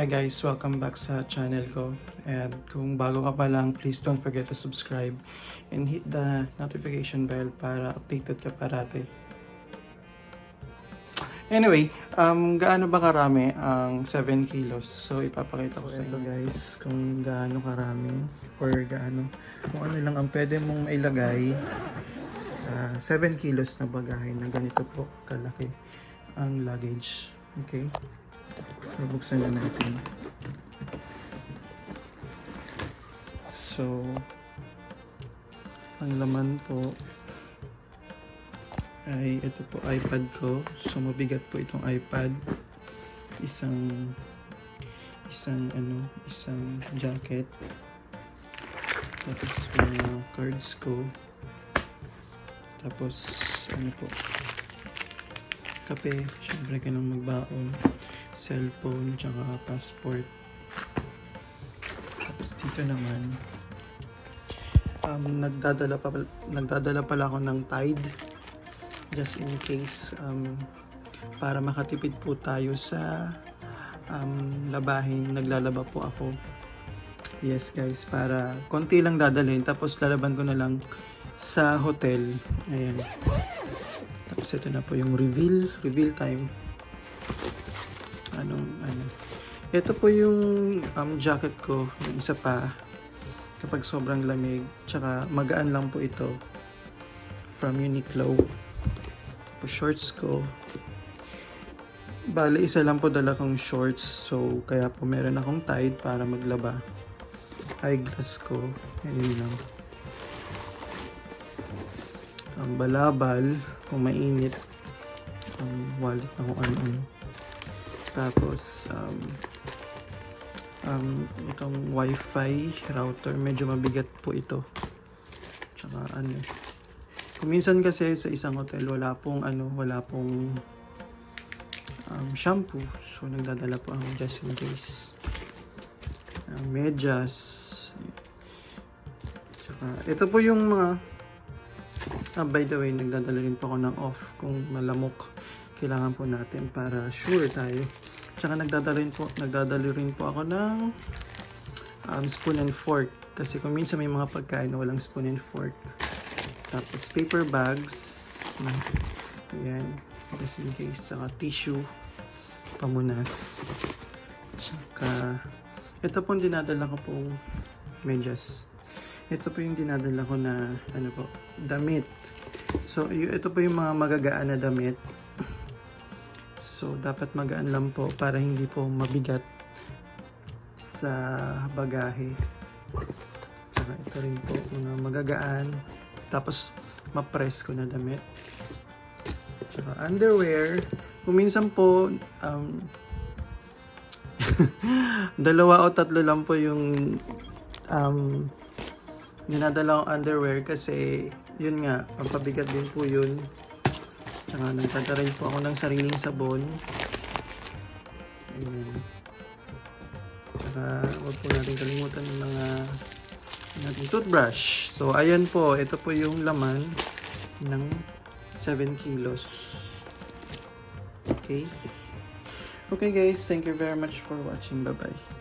Hi guys, welcome back sa channel ko. And kung bago ka pa lang, please don't forget to subscribe and hit the notification bell para updated ka parati. Anyway, gaano ba karami ang 7 kilos? So ipapakita ko sa inyo guys kung gaano karami or kung ano lang ang pwede mong mailagay sa 7 kilos na bagahe na ganito po kalaki ang luggage. Okay? Bubuksan na natin. So, ang laman po ay ito po iPad ko. So, mabigat po itong iPad. Isang jacket. Tapos mga cards ko. Tapos kape, syempre ka nang magbaon, cellphone, tsaka passport. Tapos dito naman, nagdadala pala ako ng Tide, just in case, para makatipid po tayo sa labahin. Naglalaba po ako. Yes guys, para konti lang dadalhin, tapos lalaban ko na lang sa hotel. Ayan. Tapos ito na po yung reveal time. Ito po yung jacket ko, yung isa pa kapag sobrang lamig, tsaka magaan lang po ito, from Uniqlo. Tapos shorts ko, bali isa lang po dala kong shorts, so kaya po meron akong Tide para maglaba. Eyeglass ko, ayun lang. Ang balabal kung mainit, ang wallet na kung ano. Tapos itong wifi router, medyo mabigat po ito. Tsaka kung minsan kasi sa isang hotel wala pong shampoo, so nagdadala po ako just in case. Medyas. Tsaka ito po yung mga by the way, nagdadala rin po ako ng off kung malamok. Kailangan po natin para sure tayo. Tsaka nagdadala rin po ako ng spoon and fork. Kasi kung minsan may mga pagkain na walang spoon and fork. Tapos paper bags. Ayan. Just in case. Tsaka tissue. Pamunas. Tsaka ito pong dinadala ko pong medyas. Ito po yung dinadala ko na damit. So, ito po yung mga magagaan na damit. So, dapat magaan lang po para hindi po mabigat sa bagahe. Saka ito rin po mga magagaan. Tapos, ma-press ko na damit. Saka underwear. Kung minsan po, dalawa o tatlo lang po yung dinadala kong underwear kasi yun nga, pampabigat din po yun. Tsaka nagtataray po ako ng sariling sabon. Ayan. Tsaka huwag po natin kalimutan yung mga nating toothbrush. So ayan po, ito po yung laman ng 7 kilos. Okay? Okay guys, thank you very much for watching. Bye bye.